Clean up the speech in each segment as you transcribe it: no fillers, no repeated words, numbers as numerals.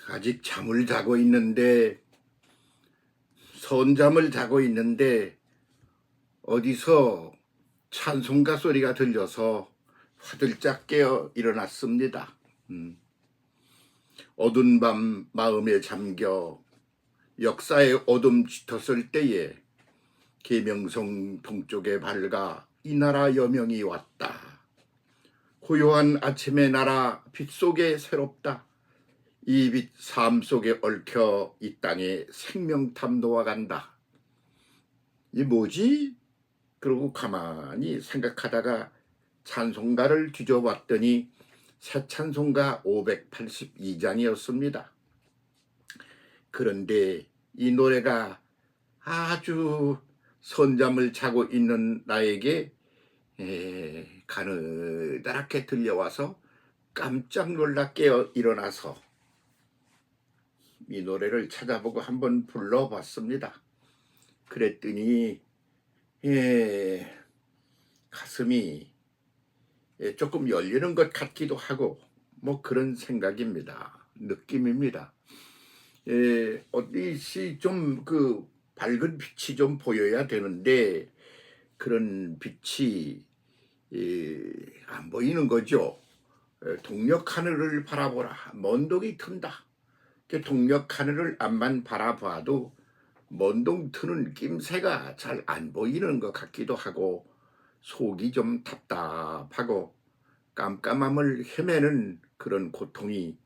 아직 잠을 자고 있는데, 선잠을 자고 있는데 어디서 찬송가 소리가 들려서 화들짝 깨어 일어났습니다. 어두운 밤 마음에 잠겨 역사의 어둠 짙었을 때에 계명성 동쪽에 밝아 이 나라 여명이 왔다. 고요한 아침의 나라 빛 속에 새롭다. 이 빛 삶 속에 얽혀 이 땅에 생명탐 놓아간다. 이 뭐지? 그러고 가만히 생각하다가 찬송가를 뒤져봤더니 새 찬송가 582장이었습니다. 그런데 이 노래가 아주 선잠을 자고 있는 나에게 가느다랗게 들려와서 깜짝 놀라 깨어 일어나서 이 노래를 찾아보고 한번 불러봤습니다. 그랬더니 가슴이 조금 열리는 것 같기도 하고 뭐 그런 생각입니다. 느낌입니다. 어디시 좀 그 밝은 빛이 좀 보여야 되는데 그런 빛이 안 보이는 거죠. 동력 하늘을 바라보라. 먼동이 튼다. 동력 하늘을 앞만 바라봐도 먼동 트는 낌새가 잘 안 보이는 것 같기도 하고 속이 좀 답답하고 깜깜함을 헤매는 그런 고통이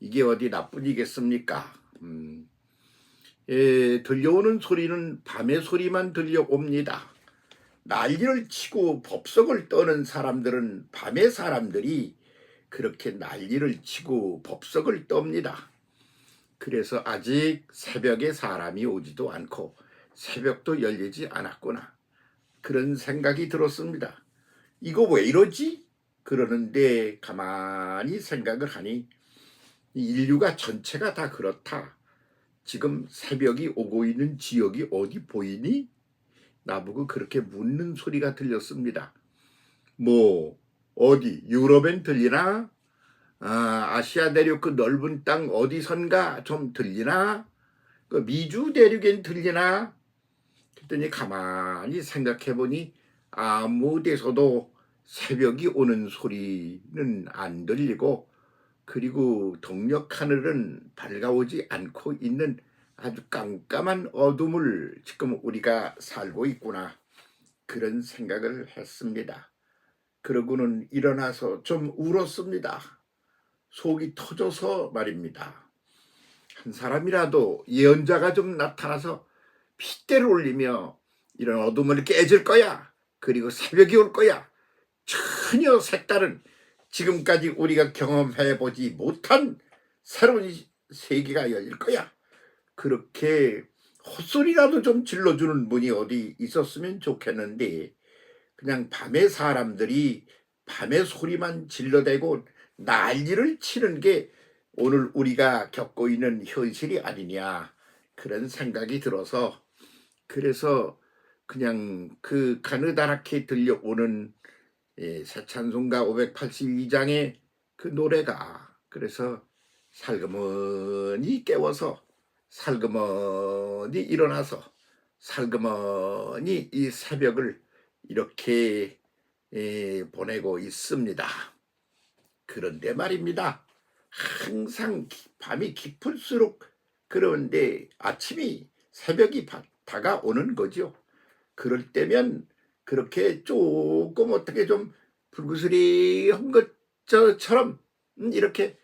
이게 어디 나뿐이겠습니까? 들려오는 소리는 밤의 소리만 들려옵니다. 난리를 치고 법석을 떠는 사람들은 밤의 사람들이 그렇게 난리를 치고 법석을 떱니다. 그래서 아직 새벽에 사람이 오지도 않고 새벽도 열리지 않았구나. 그런 생각이 들었습니다. 이거 왜 이러지? 그러는데 가만히 생각을 하니 인류가 전체가 다 그렇다. 지금 새벽이 오고 있는 지역이 어디 보이니? 나보고 그렇게 묻는 소리가 들렸습니다. 뭐 어디 유럽엔 들리나? 아시아 대륙 그 넓은 땅 어디선가 좀 들리나? 그 미주 대륙엔 들리나? 그랬더니 가만히 생각해보니 아무 데서도 새벽이 오는 소리는 안 들리고 그리고 동력 하늘은 밝아오지 않고 있는 아주 깜깜한 어둠을 지금 우리가 살고 있구나. 그런 생각을 했습니다. 그러고는 일어나서 좀 울었습니다. 속이 터져서 말입니다. 한 사람이라도 예언자가 좀 나타나서 핏대를 올리며 이런 어둠을 깨질 거야. 그리고 새벽이 올 거야. 전혀 색다른 지금까지 우리가 경험해보지 못한 새로운 세계가 열릴 거야. 그렇게 헛소리라도 좀 질러주는 분이 어디 있었으면 좋겠는데 그냥 밤에 사람들이 밤에 소리만 질러대고 난리를 치는 게 오늘 우리가 겪고 있는 현실이 아니냐 그런 생각이 들어서 그래서 그냥 그 가느다랗게 들려오는 새 찬송가 582장의 그 노래가 그래서 살그머니 깨워서 살그머니 일어나서 살그머니 이 새벽을 이렇게 보내고 있습니다. 그런데 말입니다. 항상 밤이 깊을수록 그런데 아침이 새벽이 다가오는 거죠. 그럴 때면 그렇게 조금 어떻게 좀 불그스름한 것처럼 이렇게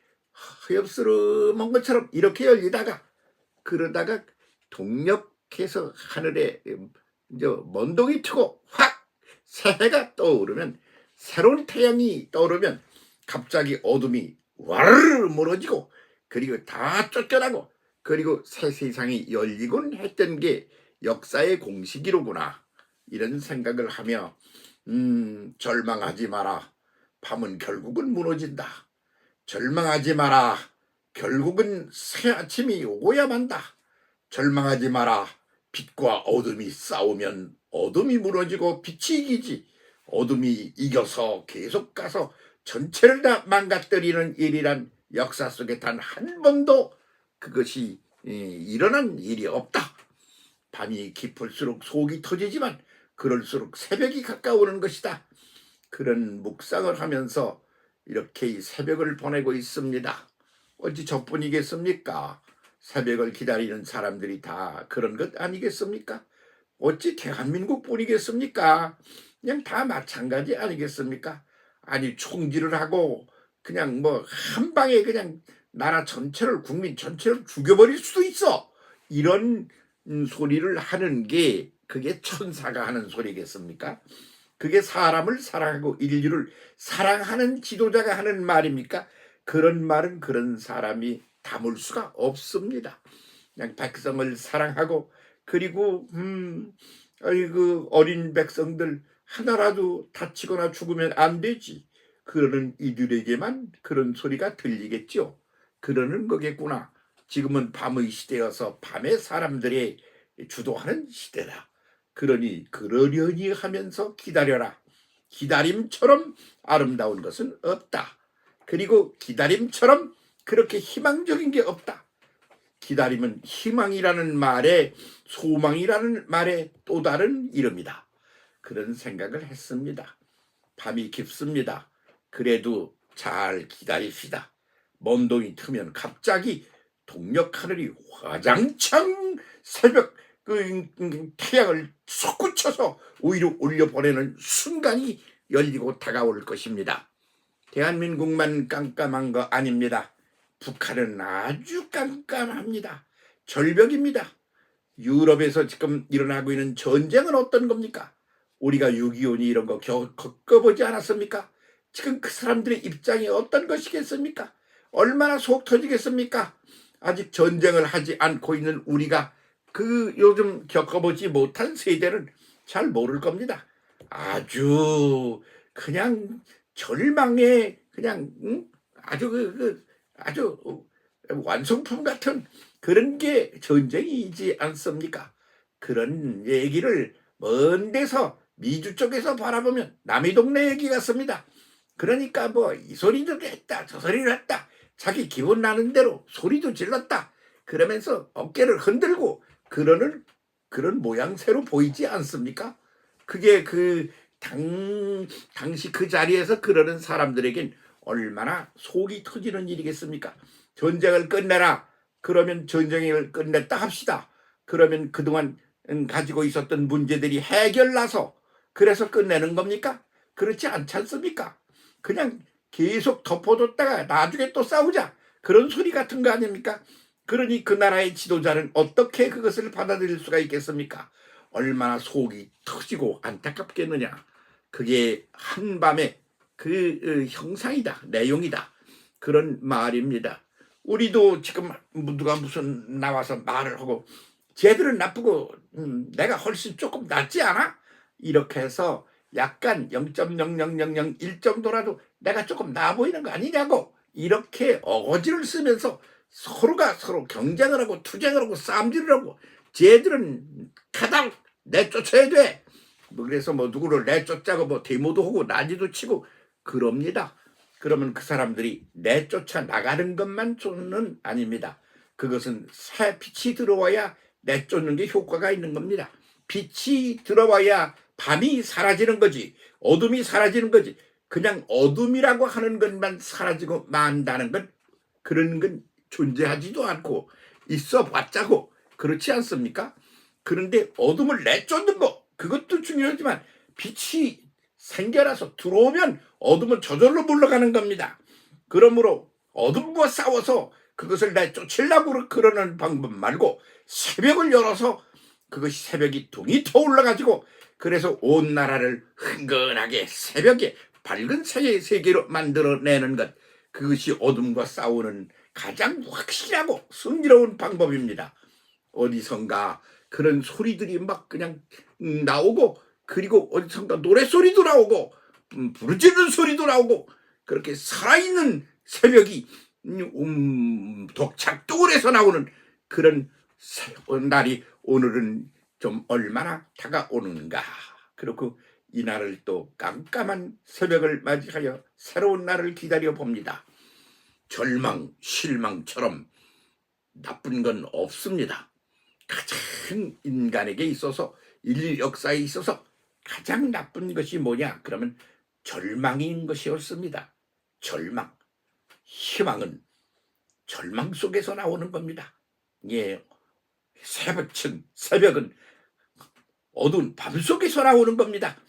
허엽스름한 것처럼 이렇게 열리다가 그러다가 동력해서 하늘에 먼동이 트고 확 새해가 떠오르면 새로운 태양이 떠오르면 갑자기 어둠이 와르르 무너지고 그리고 다 쫓겨나고 그리고 새 세상이 열리곤 했던 게 역사의 공식이로구나 이런 생각을 하며 절망하지 마라. 밤은 결국은 무너진다. 절망하지 마라. 결국은 새 아침이 오고야 만다. 절망하지 마라. 빛과 어둠이 싸우면 어둠이 무너지고 빛이 이기지. 어둠이 이겨서 계속 가서 전체를 다 망가뜨리는 일이란 역사 속에 단 한 번도 그것이 일어난 일이 없다. 밤이 깊을수록 속이 터지지만 그럴수록 새벽이 가까우는 것이다. 그런 묵상을 하면서 이렇게 이 새벽을 보내고 있습니다. 어찌 저뿐이겠습니까? 새벽을 기다리는 사람들이 다 그런 것 아니겠습니까? 어찌 대한민국뿐이겠습니까? 그냥 다 마찬가지 아니겠습니까? 아니 총질을 하고 그냥 뭐 한 방에 그냥 나라 전체를 국민 전체를 죽여버릴 수도 있어. 이런 소리를 하는 게 그게 천사가 하는 소리겠습니까? 그게 사람을 사랑하고 인류를 사랑하는 지도자가 하는 말입니까? 그런 말은 그런 사람이 담을 수가 없습니다. 그냥 백성을 사랑하고 그리고 아이고 어린 백성들 하나라도 다치거나 죽으면 안 되지. 그러는 이들에게만 그런 소리가 들리겠죠. 그러는 거겠구나. 지금은 밤의 시대여서 밤에 사람들이 주도하는 시대다. 그러니 그러려니 하면서 기다려라. 기다림처럼 아름다운 것은 없다. 그리고 기다림처럼 그렇게 희망적인 게 없다. 기다림은 희망이라는 말에 소망이라는 말에 또 다른 이름이다. 그런 생각을 했습니다. 밤이 깊습니다. 그래도 잘 기다립시다. 먼동이 트면 갑자기 동력하늘이 화장창 새벽 태양을 솟구쳐서 오히려 올려보내는 순간이 열리고 다가올 것입니다. 대한민국만 깜깜한 거 아닙니다. 북한은 아주 깜깜합니다. 절벽입니다. 유럽에서 지금 일어나고 있는 전쟁은 어떤 겁니까? 우리가 6.25니 이런 거 겪어보지 않았습니까? 지금 그 사람들의 입장이 어떤 것이겠습니까? 얼마나 속 터지겠습니까? 아직 전쟁을 하지 않고 있는 우리가 그 요즘 겪어보지 못한 세대는 잘 모를 겁니다. 아주 그냥 절망의 그냥 아주 아주 완성품 같은 그런 게 전쟁이지 않습니까? 그런 얘기를 먼 데서 미주 쪽에서 바라보면 남의 동네 얘기 같습니다. 그러니까 뭐 이 소리도 했다 저 소리를 했다 자기 기분 나는 대로 소리도 질렀다 그러면서 어깨를 흔들고 그러는 그런 모양새로 보이지 않습니까? 그게 당시 그 자리에서 그러는 사람들에겐 얼마나 속이 터지는 일이겠습니까? 전쟁을 끝내라. 그러면 전쟁을 끝냈다 합시다. 그러면 그동안 가지고 있었던 문제들이 해결나서 그래서 끝내는 겁니까? 그렇지 않지 않습니까? 그냥 계속 덮어뒀다가 나중에 또 싸우자. 그런 소리 같은 거 아닙니까? 그러니 그 나라의 지도자는 어떻게 그것을 받아들일 수가 있겠습니까? 얼마나 속이 터지고 안타깝겠느냐. 그게 한밤의 그 형상이다. 내용이다. 그런 말입니다. 우리도 지금 누가 무슨 나와서 말을 하고 쟤들은 나쁘고 내가 훨씬 조금 낫지 않아? 이렇게 해서 약간 0.0001 정도라도 내가 조금 나아 보이는 거 아니냐고 이렇게 어거지를 쓰면서 서로가 서로 경쟁을 하고 투쟁을 하고 싸움질을 하고 쟤들은 가당 내쫓아야 돼. 그래서 뭐 누구를 내쫓자고 뭐 데모도 하고 난리도 치고 그럽니다. 그러면 그 사람들이 내쫓아 나가는 것만은 아닙니다. 그것은 새 빛이 들어와야 내쫓는 게 효과가 있는 겁니다. 빛이 들어와야 밤이 사라지는 거지 어둠이 사라지는 거지 그냥 어둠이라고 하는 것만 사라지고 만다는 건 그런 건 존재하지도 않고 있어 봤자고 그렇지 않습니까? 그런데 어둠을 내쫓는 거 그것도 중요하지만 빛이 생겨나서 들어오면 어둠은 저절로 물러가는 겁니다. 그러므로 어둠과 싸워서 그것을 내쫓으려고 그러는 방법 말고 새벽을 열어서 그것이 새벽이 둥이 터올라가지고 그래서 온 나라를 흥건하게 새벽에 밝은 세계로 만들어내는 것 그것이 어둠과 싸우는 가장 확실하고 승리로운 방법입니다. 어디선가 그런 소리들이 막 그냥 나오고 그리고 어디선가 노래소리도 나오고 부르짖는 소리도 나오고 그렇게 살아있는 새벽이 독착돌에서 나오는 그런 날이 오늘은 좀 얼마나 다가오는가. 그리고 이 날을 또 깜깜한 새벽을 맞이하여 새로운 날을 기다려 봅니다. 절망, 실망처럼 나쁜 건 없습니다. 가장 인간에게 있어서, 인류 역사에 있어서 가장 나쁜 것이 뭐냐? 그러면 절망인 것이었습니다. 절망. 희망은 절망 속에서 나오는 겁니다. 예, 새벽은 어두운 밤 속에서 나오는 겁니다.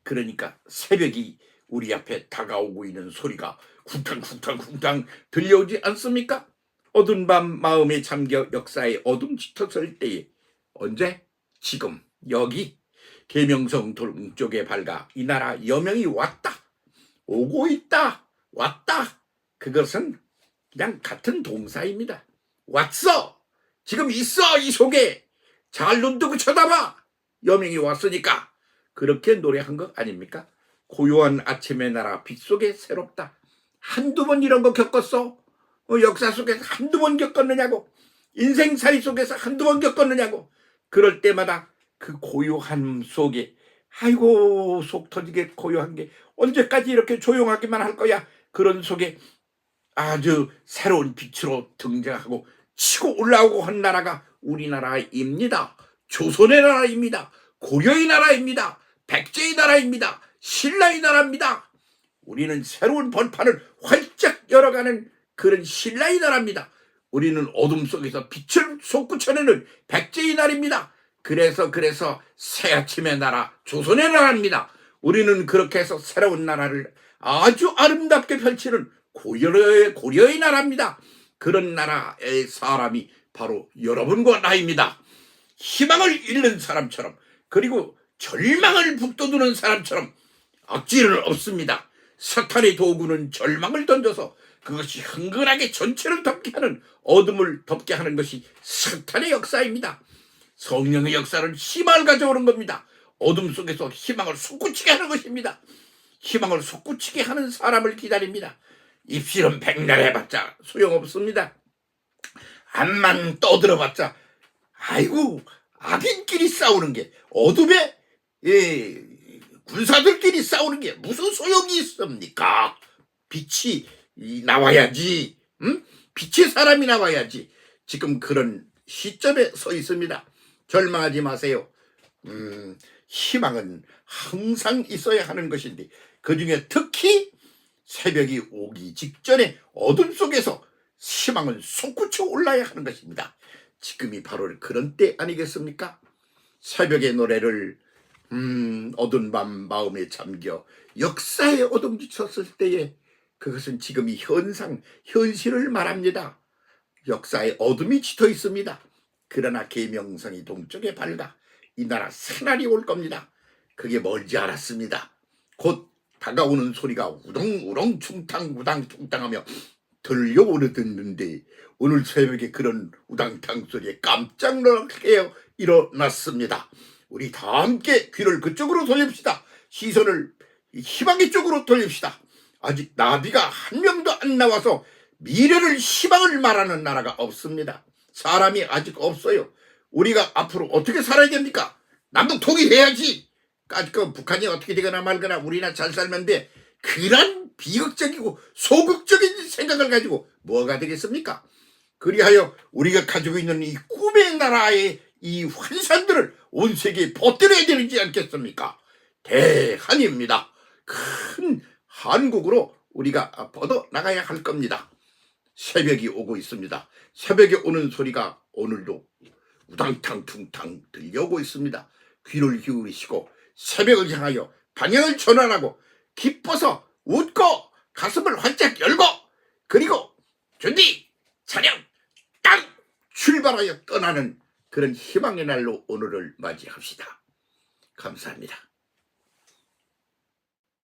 그러니까 새벽이 우리 앞에 다가오고 있는 소리가 쿵탕쿵탕쿵탕 들려오지 않습니까? 어두운 밤 마음에 잠겨 역사의 어둠 짙어설 때에, 언제? 지금 여기 계명성 동쪽에 밝아 이 나라 여명이 왔다, 오고 있다, 왔다. 그것은 그냥 같은 동사입니다. 왔어, 지금 있어, 이 속에 잘 눈 뜨고 쳐다봐, 여명이 왔으니까. 그렇게 노래한 것 아닙니까? 고요한 아침의 나라 빛 속에 새롭다. 한두 번 이런 거 겪었어? 역사 속에서 한두 번 겪었느냐고, 인생살이 속에서 한두 번 겪었느냐고. 그럴 때마다 그 고요함 속에, 아이고 속 터지게 고요한 게 언제까지 이렇게 조용하기만 할 거야. 그런 속에 아주 새로운 빛으로 등장하고 치고 올라오고 한 나라가 우리나라입니다. 조선의 나라입니다. 고려의 나라입니다. 백제의 나라입니다. 신라의 나라입니다. 우리는 새로운 번판을 활짝 열어가는 그런 신라의 나라입니다. 우리는 어둠 속에서 빛을 솟구쳐내는 백제의 나라입니다. 그래서 새아침의 나라, 조선의 나라입니다. 우리는 그렇게 해서 새로운 나라를 아주 아름답게 펼치는 고려의 나라입니다. 그런 나라의 사람이 바로 여러분과 나입니다. 희망을 잃는 사람처럼, 그리고 절망을 북돋우는 사람처럼 악질은 없습니다. 사탄의 도구는 절망을 던져서 그것이 흥건하게 전체를 덮게 하는, 어둠을 덮게 하는 것이 사탄의 역사입니다. 성령의 역사는 희망을 가져오는 겁니다. 어둠 속에서 희망을 솟구치게 하는 것입니다. 희망을 솟구치게 하는 사람을 기다립니다. 입시름 백날 해봤자 소용없습니다. 암만 떠들어봤자, 아이고 악인끼리 싸우는 게, 어둠에 군사들끼리 싸우는 게 무슨 소용이 있습니까? 빛이 나와야지, 빛의 사람이 나와야지. 지금 그런 시점에 서 있습니다. 절망하지 마세요. 희망은 항상 있어야 하는 것인데, 그중에 특히 새벽이 오기 직전에 어둠 속에서 희망은 솟구쳐 올라야 하는 것입니다. 지금이 바로 그런 때 아니겠습니까? 새벽의 노래를 어두운 밤 마음에 잠겨 역사의 어둠 지쳤을 때에, 그것은 지금 이 현실을 말합니다. 역사의 어둠이 짙어 있습니다. 그러나 계명성이 동쪽에 밝아 이 나라 새날이 올 겁니다. 그게 멀지 않았습니다. 곧 다가오는 소리가 우렁우렁 충탕우당 충탕하며 들려오르는데, 오늘 새벽에 그런 우당탕 소리에 깜짝 놀라게 일어났습니다. 우리 다 함께 귀를 그쪽으로 돌립시다. 시선을 희망의 쪽으로 돌립시다. 아직 나비가 한 명도 안 나와서 미래를, 희망을 말하는 나라가 없습니다. 사람이 아직 없어요. 우리가 앞으로 어떻게 살아야 됩니까? 남북 통일해야지. 그 북한이 어떻게 되거나 말거나 우리나 잘 살면 돼. 그런 비극적이고 소극적인 생각을 가지고 뭐가 되겠습니까? 그리하여 우리가 가지고 있는 이 꿈의 나라의 이 환상들을 온 세계에 퍼뜨려야 되지 않겠습니까? 대한입니다. 큰 한국으로 우리가 뻗어 나가야 할 겁니다. 새벽이 오고 있습니다. 새벽에 오는 소리가 오늘도 우당탕 퉁탕 들려오고 있습니다. 귀를 기울이시고 새벽을 향하여 방향을 전환하고 기뻐서 웃고 가슴을 활짝 열고, 그리고 준비 차량 땅 출발하여 떠나는 그런 희망의 날로 오늘을 맞이합시다. 감사합니다.